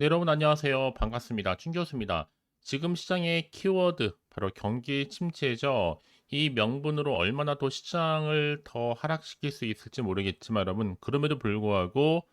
네, 여러분 안녕하세요. 반갑습니다. 춘 교수입니다. 지금 시장의 키워드 바로 경기 침체죠. 이 명분으로 얼마나 더 시장을 더 하락시킬 수 있을지 모르겠지만 여러분 그럼에도 불구하고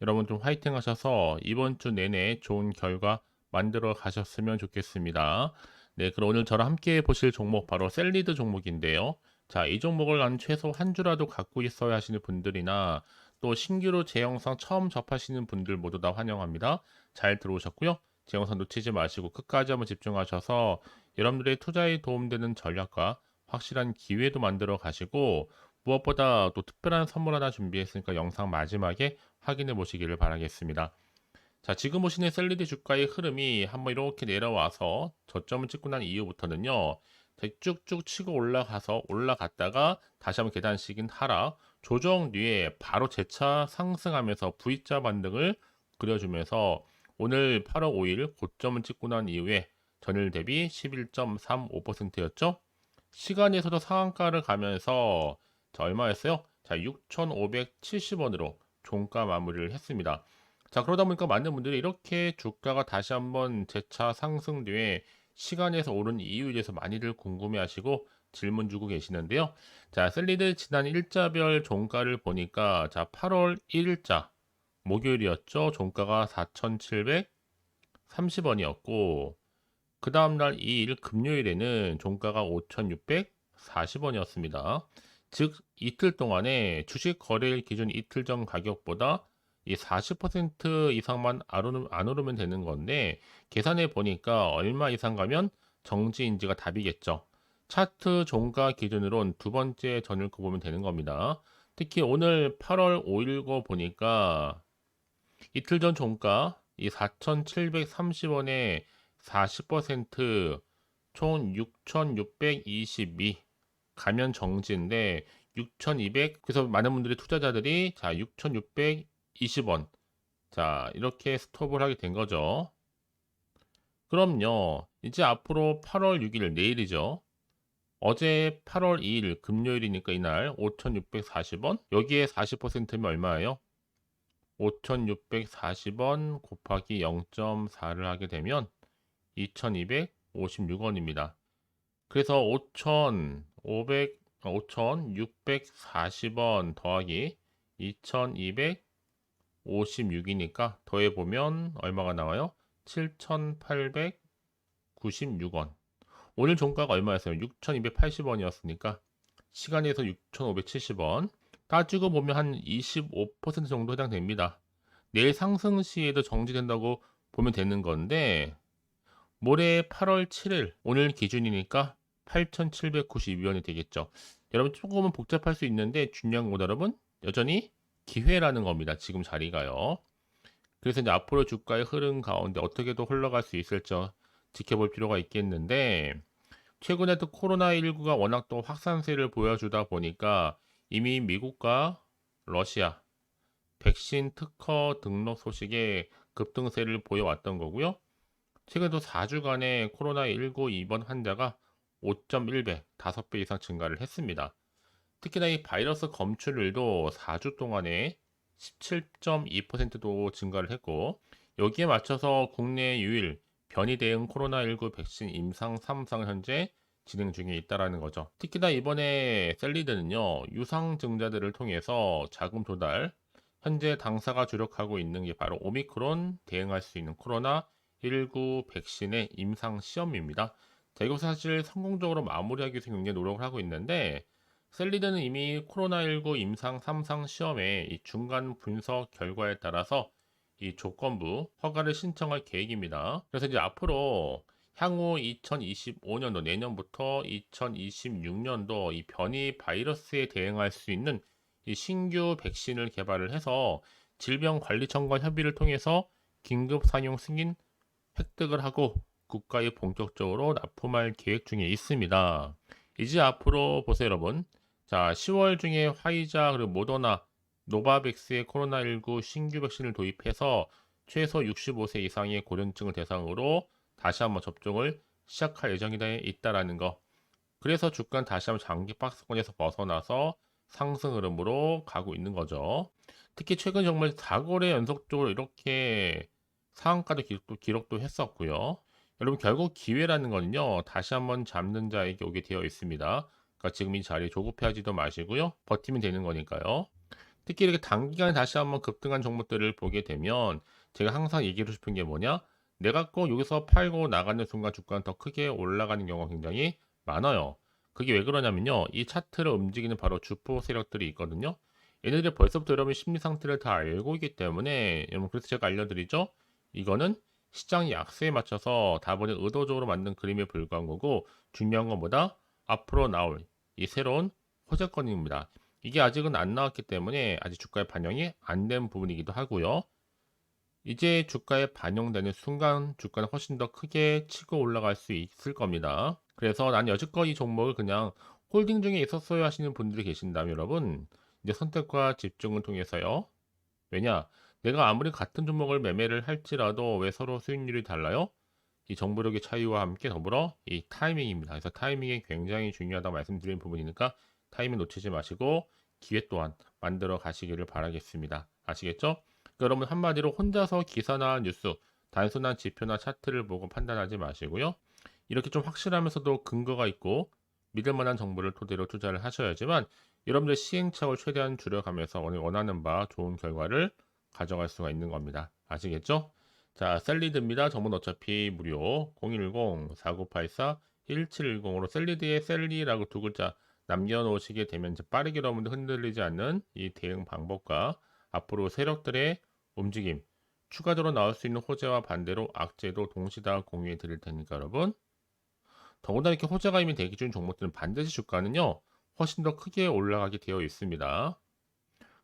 여러분 좀 화이팅 하셔서 이번 주 내내 좋은 결과 만들어 가셨으면 좋겠습니다. 네, 그럼 오늘 저랑 함께 보실 종목 바로 셀리드 종목인데요. 자, 이 종목을 난 최소 한 주라도 갖고 있어야 하시는 분들이나 또 신규로 제 영상 처음 접하시는 분들 모두 다 환영합니다. 잘 들어오셨고요. 제 영상 놓치지 마시고 끝까지 한번 집중하셔서 여러분들의 투자에 도움되는 전략과 확실한 기회도 만들어 가시고 무엇보다 또 특별한 선물 하나 준비했으니까 영상 마지막에 확인해 보시기를 바라겠습니다. 자, 지금 보시는 셀리드 주가의 흐름이 한번 이렇게 내려와서 저점을 찍고 난 이후부터는요, 쭉쭉 치고 올라가서 올라갔다가 다시 한번 계단식인 하락, 조정 뒤에 바로 재차 상승하면서 V자 반등을 그려주면서 오늘 8월 5일 고점을 찍고 난 이후에 전일 대비 11.35%였죠. 시간에서도 상한가를 가면서 자, 얼마였어요? 자, 6,570원으로 종가 마무리를 했습니다. 자, 그러다 보니까 많은 분들이 이렇게 주가가 다시 한번 재차 상승 뒤에 시간에서 오른 이유에 대해서 많이들 궁금해 하시고 질문 주고 계시는데요. 자, 셀리드 지난 일자별 종가를 보니까 자, 8월 1일자 목요일이었죠. 종가가 4,730원이었고 그 다음날 2일 금요일에는 종가가 5,640원이었습니다. 즉 이틀 동안에 주식 거래일 기준 이틀 전 가격보다 이 40% 이상만 안 오르면 되는 건데 계산해 보니까 얼마 이상 가면 정지인지가 답이겠죠. 차트 종가 기준으로는 두 번째 전일 거 보면 되는 겁니다. 특히 오늘 8월 5일 거 보니까 이틀 전 종가 이 4,730원에 40%총 6,622 가면 정지인데 6,200 그래서 많은 분들이 투자자들이 자 6,620원 자 이렇게 스톱을 하게 된 거죠. 그럼요. 이제 앞으로 8월 6일 내일이죠. 어제 8월 2일 금요일이니까 이날 5,640원 여기에 40%면 얼마예요? 5,640원 곱하기 0.4를 하게 되면 2,256원입니다. 그래서 5,640원 더하기 2,256이니까 더해보면 얼마가 나와요? 7,896원. 오늘 종가가 얼마였어요? 6,280원이었으니까 시간에서 6,570원. 따지고 보면 한 25% 정도 해당됩니다. 내일 상승 시에도 정지된다고 보면 되는 건데 모레 8월 7일 오늘 기준이니까 8,792원이 되겠죠. 여러분 조금은 복잡할 수 있는데 중요한 건 여러분 여전히 기회라는 겁니다. 지금 자리가요. 그래서 이제 앞으로 주가의 흐름 가운데 어떻게 더 흘러갈 수 있을지 지켜볼 필요가 있겠는데 최근에 또 코로나19가 워낙 또 확산세를 보여주다 보니까 이미 미국과 러시아 백신 특허 등록 소식에 급등세를 보여왔던 거고요. 최근 또 4주간의 코로나19 입원 환자가 5.1배, 5배 이상 증가를 했습니다. 특히나 이 바이러스 검출률도 4주 동안에 17.2%도 증가를 했고 여기에 맞춰서 국내 유일 변이 대응 코로나19 백신 임상 3상 현재 진행 중에 있다라는 거죠. 특히나 이번에 셀리드는요 유상 증자들을 통해서 자금 조달 현재 당사가 주력하고 있는 게 바로 오미크론 대응할 수 있는 코로나19 백신의 임상 시험입니다. 자, 이거 사실 성공적으로 마무리하기 위해서 굉장히 노력을 하고 있는데 셀리드는 이미 코로나19 임상 3상 시험의 이 중간 분석 결과에 따라서 이 조건부 허가를 신청할 계획입니다. 그래서 이제 앞으로 향후 2025년도 내년부터 2026년도 이 변이 바이러스에 대응할 수 있는 이 신규 백신을 개발을 해서 질병관리청과 협의를 통해서 긴급 상용 승인 획득을 하고 국가에 본격적으로 납품할 계획 중에 있습니다. 이제 앞으로 보세요, 여러분. 자, 10월 중에 화이자 그리고 모더나, 노바백스의 코로나19 신규 백신을 도입해서 최소 65세 이상의 고령층을 대상으로 다시 한번 접종을 시작할 예정이다 있다라는 거. 그래서 주가는 다시 한번 장기 박스권에서 벗어나서 상승 흐름으로 가고 있는 거죠. 특히 최근 정말 4거래 연속적으로 이렇게 상한가도 기록도 했었고요. 여러분 결국 기회라는 거는요. 다시 한번 잡는 자에게 오게 되어 있습니다. 그러니까 지금 이 자리에 조급해하지도 마시고요. 버티면 되는 거니까요. 특히 이렇게 단기간에 다시 한번 급등한 종목들을 보게 되면 제가 항상 얘기하고 싶은 게 뭐냐? 내가 꼭 여기서 팔고 나가는 순간 주가는 더 크게 올라가는 경우가 굉장히 많아요. 그게 왜 그러냐면요. 이 차트를 움직이는 바로 주포 세력들이 있거든요. 얘네들이 벌써부터 여러분 심리 상태를 다 알고 있기 때문에 여러분 그래서 제가 알려드리죠. 이거는 시장 약세에 맞춰서 다분히 의도적으로 만든 그림에 불과한 거고 중요한 건 뭐다? 앞으로 나올 이 새로운 호재권입니다. 이게 아직은 안 나왔기 때문에 아직 주가에 반영이 안 된 부분이기도 하고요. 이제 주가에 반영되는 순간 주가는 훨씬 더 크게 치고 올라갈 수 있을 겁니다. 그래서 난 여지껏 이 종목을 그냥 홀딩 중에 있었어야 하시는 분들이 계신다면 여러분 이제 선택과 집중을 통해서요. 왜냐? 내가 아무리 같은 종목을 매매를 할지라도 왜 서로 수익률이 달라요? 이 정보력의 차이와 함께 더불어 이 타이밍입니다. 그래서 타이밍이 굉장히 중요하다고 말씀드린 부분이니까 타이밍 놓치지 마시고 기회 또한 만들어 가시기를 바라겠습니다. 아시겠죠? 그러니까 여러분 한마디로 혼자서 기사나 뉴스, 단순한 지표나 차트를 보고 판단하지 마시고요. 이렇게 좀 확실하면서도 근거가 있고 믿을 만한 정보를 토대로 투자를 하셔야지만 여러분들 시행착오를 최대한 줄여가면서 원하는 바 좋은 결과를 가져갈 수가 있는 겁니다. 아시겠죠? 자, 셀리드입니다. 전문 어차피 무료 010-4984-1710으로 셀리드에 셀리라고 두 글자 남겨놓으시게 되면 이제 빠르게 여러분들 흔들리지 않는 이 대응 방법과 앞으로 세력들의 움직임, 추가적으로 나올 수 있는 호재와 반대로 악재도 동시에 다 공유해 드릴 테니까 여러분 더군다나 이렇게 호재가 이미 대기 중인 종목들은 반드시 주가는요 훨씬 더 크게 올라가게 되어 있습니다.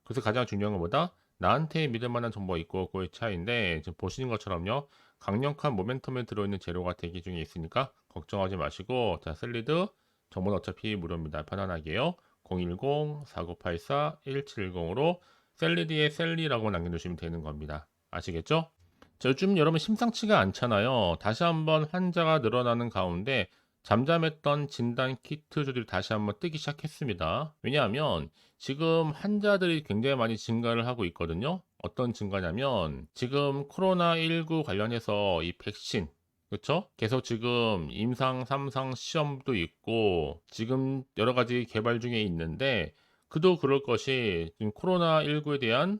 그래서 가장 중요한 것보다 나한테 믿을 만한 정보가 있고 없고의 차이인데 지금 보시는 것처럼요 강력한 모멘텀에 들어있는 재료가 대기 중에 있으니까 걱정하지 마시고 자 셀리드 정보는 어차피 무료입니다. 편안하게요 010-4984-1710으로 셀리드의 셀리라고 남겨주시면 되는 겁니다. 아시겠죠? 자, 요즘 여러분 심상치가 않잖아요. 다시 한번 환자가 늘어나는 가운데 잠잠했던 진단 키트주들이 다시 한번 뜨기 시작했습니다. 왜냐하면 지금 환자들이 굉장히 많이 증가를 하고 있거든요. 어떤 증가냐면 지금 코로나19 관련해서 이 백신 그렇죠? 계속 지금 임상 3상 시험도 있고 지금 여러 가지 개발 중에 있는데 그도 그럴 것이 지금 코로나19에 대한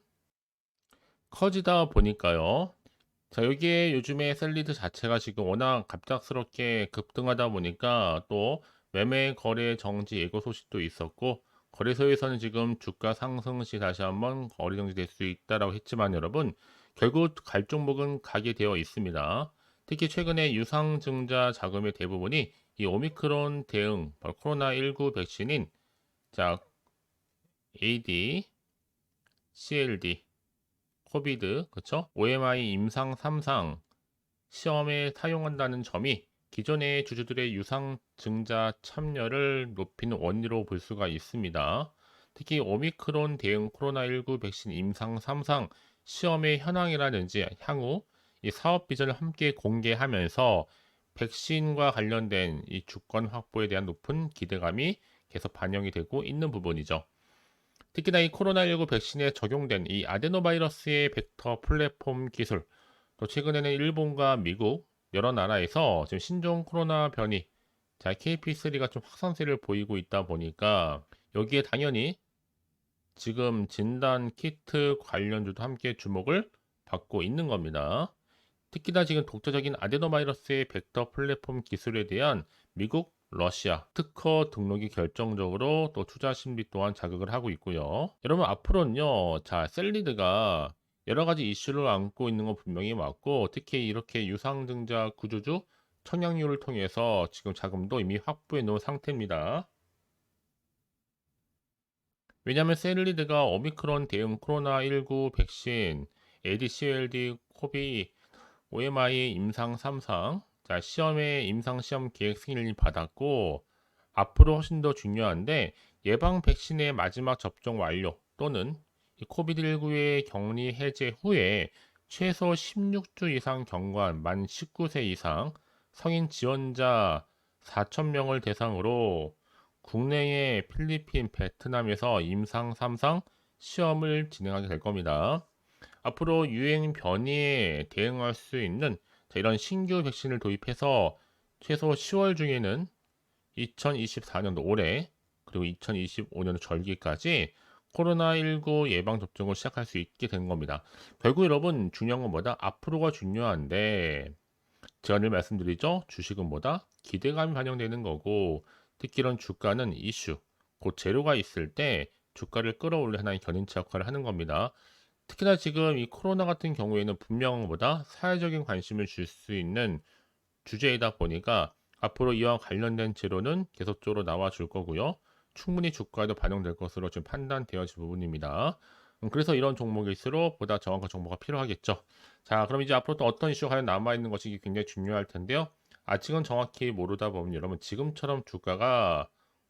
커지다 보니까요. 자, 여기에 요즘에 셀리드 자체가 지금 워낙 갑작스럽게 급등하다 보니까 또 매매 거래 정지 예고 소식도 있었고 거래소에서는 지금 주가 상승 시 다시 한번 거래 정지될 수 있다라고 했지만 여러분 결국 갈 종목은 가게 되어 있습니다. 특히 최근에 유상증자 자금의 대부분이 이 오미크론 대응 바로 코로나19 백신인 자 AD, CLD 코비드, 그쵸? OMI 임상 3상 시험에 사용한다는 점이 기존의 주주들의 유상 증자 참여를 높이는 원리로 볼 수가 있습니다. 특히 오미크론 대응 코로나19 백신 임상 3상 시험의 현황이라든지 향후 이 사업 비전을 함께 공개하면서 백신과 관련된 이 주권 확보에 대한 높은 기대감이 계속 반영이 되고 있는 부분이죠. 특히나 이 코로나19 백신에 적용된 이 아데노바이러스의 벡터 플랫폼 기술, 또 최근에는 일본과 미국 여러 나라에서 지금 신종 코로나 변이, 자 KP3가 좀 확산세를 보이고 있다 보니까 여기에 당연히 지금 진단 키트 관련주도 함께 주목을 받고 있는 겁니다. 특히나 지금 독자적인 아데노바이러스의 벡터 플랫폼 기술에 대한 미국, 러시아 특허 등록이 결정적으로 또 투자 심리 또한 자극을 하고 있고요. 여러분 앞으로는요, 자 셀리드가 여러 가지 이슈를 안고 있는 건 분명히 맞고 특히 이렇게 유상증자 구조주 청약률을 통해서 지금 자금도 이미 확보해 놓은 상태입니다. 왜냐하면 셀리드가 오미크론 대응 코로나19 백신, ADCLD, 코비 OMI 임상 3상, 자, 시험의 임상 시험 계획 승인을 받았고, 앞으로 훨씬 더 중요한데, 예방 백신의 마지막 접종 완료 또는 코비드19의 격리 해제 후에 최소 16주 이상 경과한 만 19세 이상 성인 지원자 4,000명을 대상으로 국내의 필리핀, 베트남에서 임상 3상 시험을 진행하게 될 겁니다. 앞으로 유행 변이에 대응할 수 있는 이런 신규 백신을 도입해서 최소 10월 중에는 2024년도 올해 그리고 2025년도 절기까지 코로나19 예방 접종을 시작할 수 있게 된 겁니다. 결국 여러분 중요한 건 뭐다? 앞으로가 중요한데 제가 늘 말씀드리죠. 주식은 뭐다? 기대감이 반영되는 거고 특히 이런 주가는 이슈, 곧 재료가 있을 때 주가를 끌어올리는 하나의 견인차 역할을 하는 겁니다. 특히나 지금 이 코로나 같은 경우에는 분명 보다 사회적인 관심을 줄 수 있는 주제이다 보니까 앞으로 이와 관련된 재료는 계속적으로 나와줄 거고요. 충분히 주가에도 반영될 것으로 지금 판단되어진 부분입니다. 그래서 이런 종목일수록 보다 정확한 정보가 필요하겠죠. 자, 그럼 이제 앞으로 또 어떤 이슈가 과연 남아있는 것이 굉장히 중요할 텐데요. 아직은 정확히 모르다 보면 여러분 지금처럼 주가가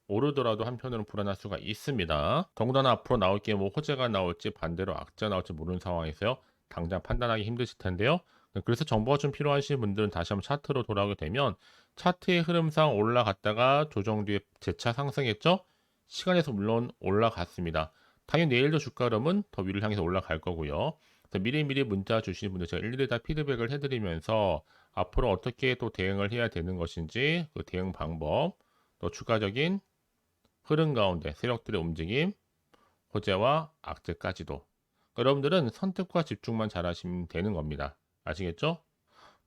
오르더라도 한편으로는 불안할 수가 있습니다. 더군다나 앞으로 나올 게 뭐 호재가 나올지 반대로 악재가 나올지 모르는 상황에서요. 당장 판단하기 힘드실 텐데요. 그래서 정보가 좀 필요하신 분들은 다시 한번 차트로 돌아오게 되면 차트의 흐름상 올라갔다가 조정 뒤에 재차 상승했죠. 시간에서 물론 올라갔습니다. 당연히 내일도 주가 흐름은 더 위를 향해서 올라갈 거고요. 그래서 미리미리 문자 주시는 분들 제가 일일이 다 피드백을 해드리면서 앞으로 어떻게 또 대응을 해야 되는 것인지 그 대응 방법 또 추가적인 흐름 가운데 세력들의 움직임 호재와 악재까지도 여러분들은 선택과 집중만 잘하시면 되는 겁니다. 아시겠죠?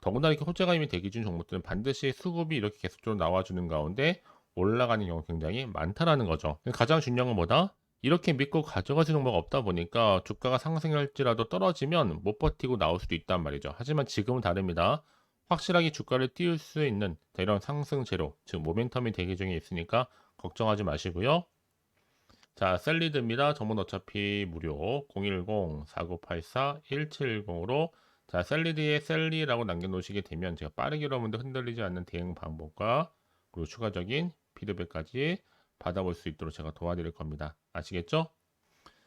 더군다나 이렇게 호재가 이미 대기 중 종목들은 반드시 수급이 이렇게 계속적으로 나와주는 가운데 올라가는 경우가 굉장히 많다라는 거죠. 가장 중요한 건 뭐다? 이렇게 믿고 가져가지 종목가 없다 보니까 주가가 상승할지라도 떨어지면 못 버티고 나올 수도 있단 말이죠. 하지만 지금은 다릅니다. 확실하게 주가를 띄울 수 있는 이런 상승 재료, 즉 모멘텀이 대기 중에 있으니까 걱정하지 마시고요. 자, 셀리드입니다. 전문 어차피 무료 010-4984-1710으로 자, 셀리드에 셀리라고 남겨놓으시게 되면 제가 빠르게 여러분들 흔들리지 않는 대응 방법과 그리고 추가적인 피드백까지 받아볼 수 있도록 제가 도와드릴 겁니다. 아시겠죠?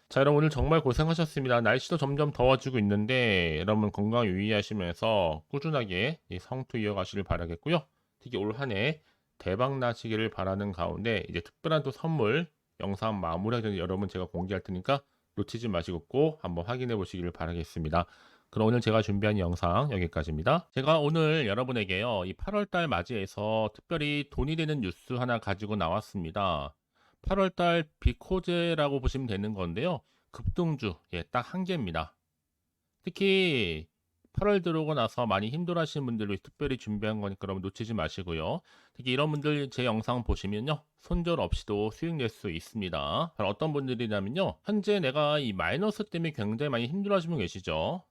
자, 여러분 오늘 정말 고생하셨습니다. 날씨도 점점 더워지고 있는데 여러분 건강 유의하시면서 꾸준하게 이 성투 이어가시길 바라겠고요. 특히 올 한 해 대박 나시기를 바라는 가운데 이제 특별한 또 선물 영상 마무리하기 전에 여러분 제가 공개할 테니까 놓치지 마시고 꼭 한번 확인해 보시기를 바라겠습니다. 그럼 오늘 제가 준비한 영상 여기까지입니다. 제가 오늘 여러분에게요, 이 8월달 맞이해서 특별히 돈이 되는 뉴스 하나 가지고 나왔습니다. 8월달 빅호재라고 보시면 되는 건데요. 급등주, 예, 딱 한 개입니다. 특히 8월 들어오고 나서 많이 힘들어하시는 분들로 특별히 준비한 거니까 여러분 놓치지 마시고요. 특히 이런 분들 제 영상 보시면요. 손절 없이도 수익 낼 수 있습니다. 바로 어떤 분들이냐면요. 현재 내가 이 마이너스 때문에 굉장히 많이 힘들어하시는 분 계시죠.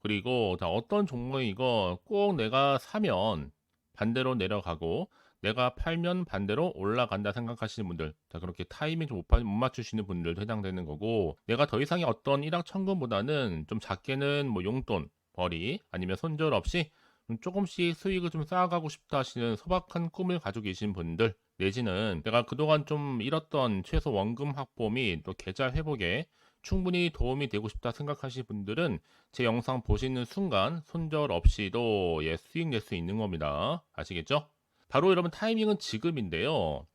그리고 다 어떤 종목이 이거 꼭 내가 사면 반대로 내려가고 내가 팔면 반대로 올라간다 생각하시는 분들, 자 그렇게 타이밍 좀 못 맞추시는 분들도 해당되는 거고, 내가 더 이상의 어떤 일확천금보다는 좀 작게는 뭐 용돈, 벌이 아니면 손절 없이 좀 조금씩 수익을 좀 쌓아가고 싶다 하시는 소박한 꿈을 가지고 계신 분들, 내지는 내가 그동안 좀 잃었던 최소 원금 확보 및 또 계좌 회복에 충분히 도움이 되고 싶다 생각하시는 분들은 제 영상 보시는 순간 손절 없이도 예, 수익 낼 수 있는 겁니다. 아시겠죠? 바로 여러분 타이밍은 지금인데요.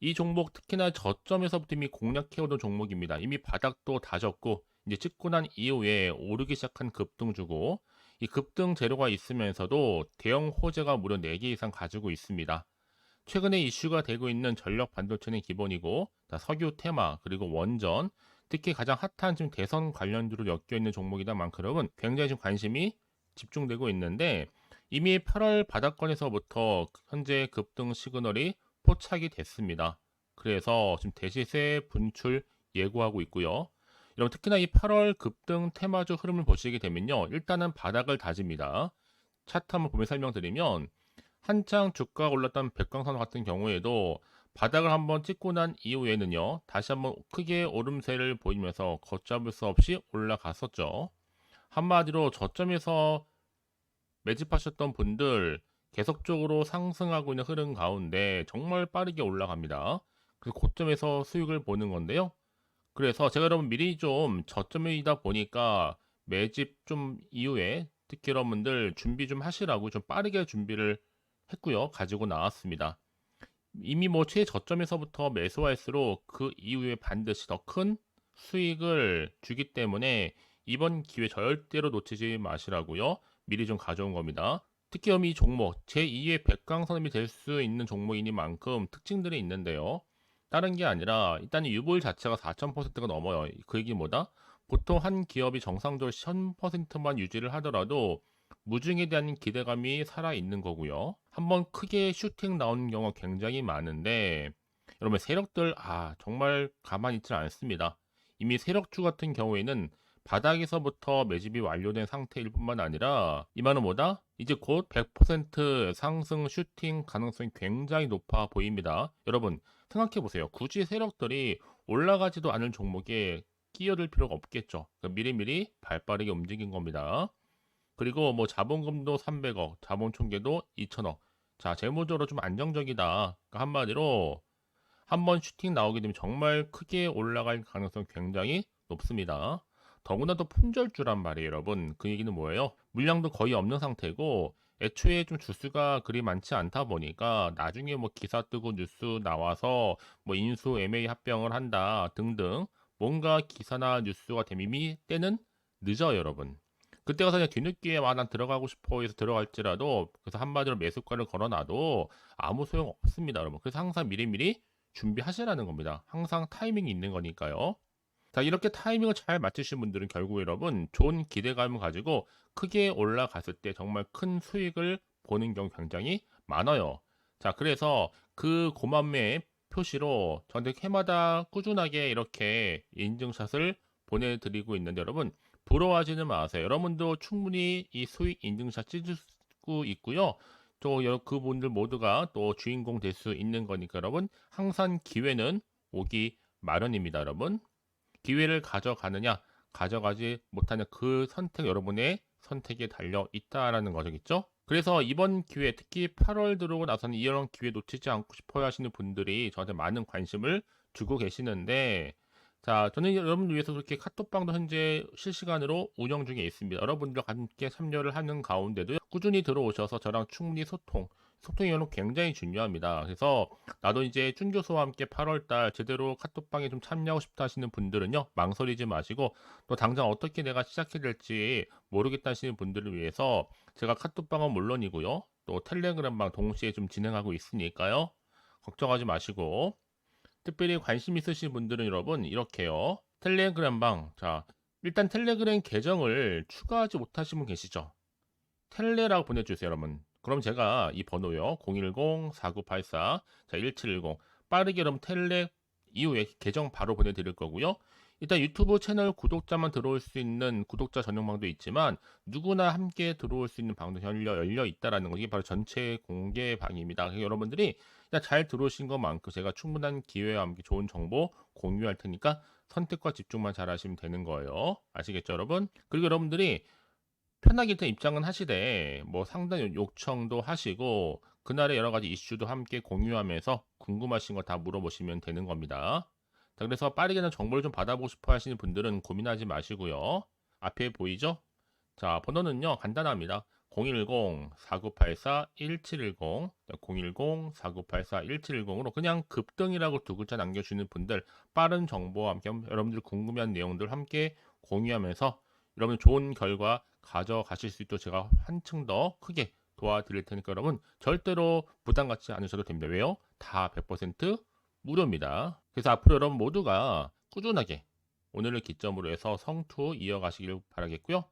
이 종목 특히나 저점에서부터 이미 공략해오던 종목입니다. 이미 바닥도 다졌고 이제 찍고 난 이후에 오르기 시작한 급등주고 이 급등 재료가 있으면서도 대형 호재가 무려 4개 이상 가지고 있습니다. 최근에 이슈가 되고 있는 전력 반도체는 기본이고 석유 테마 그리고 원전 특히 가장 핫한 지금 대선 관련주로 엮여 있는 종목이다 만큼은 굉장히 지금 관심이 집중되고 있는데 이미 8월 바닥권에서부터 현재 급등 시그널이 포착이 됐습니다. 그래서 지금 대시세 분출 예고하고 있고요. 여러분 특히나 이 8월 급등 테마주 흐름을 보시게 되면요. 일단은 바닥을 다집니다. 차트 한번 보면 설명드리면 한창 주가가 올랐던 백광산 같은 경우에도 바닥을 한번 찍고 난 이후에는요. 다시 한번 크게 오름세를 보이면서 걷잡을 수 없이 올라갔었죠. 한마디로 저점에서 매집하셨던 분들 계속적으로 상승하고 있는 흐름 가운데 정말 빠르게 올라갑니다. 그래서 고점에서 수익을 보는 건데요. 그래서 제가 여러분 미리 좀 저점이다 보니까 매집 좀 이후에 특히 여러분들 준비 좀 하시라고 좀 빠르게 준비를 했고요. 가지고 나왔습니다. 이미 뭐 최저점에서부터 매수할수록 그 이후에 반드시 더 큰 수익을 주기 때문에 이번 기회 절대로 놓치지 마시라고요. 미리 좀 가져온 겁니다. 특히 이 종목 제2의 백강선임이 될 수 있는 종목이니만큼 특징들이 있는데요. 다른 게 아니라 일단 유보율 자체가 4,000%가 넘어요. 그 얘기 뭐다? 보통 한 기업이 정상적으로 1000%만 유지를 하더라도 무중에 대한 기대감이 살아있는 거고요. 한번 크게 슈팅 나오는 경우가 굉장히 많은데 여러분 세력들 정말 가만히 있지 않습니다. 이미 세력주 같은 경우에는 바닥에서부터 매집이 완료된 상태일 뿐만 아니라 이 말은 뭐다? 이제 곧 100% 상승 슈팅 가능성이 굉장히 높아 보입니다. 여러분 생각해 보세요. 굳이 세력들이 올라가지도 않을 종목에 끼어들 필요가 없겠죠. 그러니까 미리미리 발빠르게 움직인 겁니다. 그리고 뭐 자본금도 300억, 자본 총계도 2천억. 자, 재무적으로 좀 안정적이다. 그러니까 한마디로 한번 슈팅 나오게 되면 정말 크게 올라갈 가능성이 굉장히 높습니다. 더구나 또 품절주란 말이에요, 여러분. 그 얘기는 뭐예요? 물량도 거의 없는 상태고 애초에 좀 주수가 그리 많지 않다 보니까 나중에 뭐 기사 뜨고 뉴스 나와서 뭐 인수 MA 합병을 한다 등등 뭔가 기사나 뉴스가 되면 이미 때는 늦어요, 여러분. 그때 가서 그냥 뒤늦게 난 들어가고 싶어 해서 들어갈지라도 그래서 한마디로 매수가를 걸어놔도 아무 소용 없습니다, 여러분. 그래서 항상 미리미리 준비하시라는 겁니다. 항상 타이밍이 있는 거니까요. 자, 이렇게 타이밍을 잘 맞추신 분들은 결국 여러분 좋은 기대감을 가지고 크게 올라갔을 때 정말 큰 수익을 보는 경우 굉장히 많아요. 자, 그래서 그 고만매의 표시로 저한테 해마다 꾸준하게 이렇게 인증샷을 보내드리고 있는데 여러분 부러워하지는 마세요. 여러분도 충분히 이 수익 인증샷 찍을 수 있고요. 또 그분들 모두가 또 주인공 될 수 있는 거니까 여러분 항상 기회는 오기 마련입니다, 여러분. 기회를 가져가느냐, 가져가지 못하는 그 선택 여러분의 선택에 달려 있다라는 거겠죠? 그래서 이번 기회, 특히 8월 들어오고 나서는 이런 기회 놓치지 않고 싶어 하시는 분들이 저한테 많은 관심을 주고 계시는데, 자, 저는 여러분들 위해서 그렇게 카톡방도 현재 실시간으로 운영 중에 있습니다. 여러분들과 함께 참여를 하는 가운데도 꾸준히 들어오셔서 저랑 충분히 소통이 여러분 굉장히 중요합니다. 그래서 나도 이제 준 교수와 함께 8월달 제대로 카톡방에 좀 참여하고 싶다 하시는 분들은요, 망설이지 마시고 또 당장 어떻게 내가 시작해야 될지 모르겠다 하시는 분들을 위해서 제가 카톡방은 물론이고요, 또 텔레그램방 동시에 좀 진행하고 있으니까요. 걱정하지 마시고 특별히 관심 있으신 분들은 여러분 이렇게요. 텔레그램방. 자, 일단 텔레그램 계정을 추가하지 못하신 분 계시죠? 텔레라고 보내주세요, 여러분. 그럼 제가 이 번호요. 010-4984, 자, 1710. 빠르게 여러분 텔레 이후에 계정 바로 보내드릴 거고요. 일단 유튜브 채널 구독자만 들어올 수 있는 구독자 전용방도 있지만 누구나 함께 들어올 수 있는 방도 열려 있다라는 거. 이게 바로 전체 공개 방입니다. 그래서 여러분들이 그냥 잘 들어오신 것만큼 제가 충분한 기회와 함께 좋은 정보 공유할 테니까 선택과 집중만 잘 하시면 되는 거예요. 아시겠죠, 여러분? 그리고 여러분들이 편하게 일단 입장은 하시되 뭐 상담 요청도 하시고 그날의 여러 가지 이슈도 함께 공유하면서 궁금하신 거 다 물어보시면 되는 겁니다. 자, 그래서 빠르게는 정보를 좀 받아보고 싶어 하시는 분들은 고민하지 마시고요. 앞에 보이죠? 자, 번호는요, 간단합니다. 010-4984-1710, 010-4984-1710으로 그냥 급등이라고 두 글자 남겨주는 분들, 빠른 정보와 함께 여러분들 궁금한 내용들 함께 공유하면서 여러분 좋은 결과 가져가실 수 있도록 제가 한층 더 크게 도와드릴 테니까 여러분 절대로 부담 갖지 않으셔도 됩니다. 왜요? 다 100% 무료입니다. 그래서 앞으로 여러분 모두가 꾸준하게 오늘을 기점으로 해서 성투 이어가시길 바라겠고요.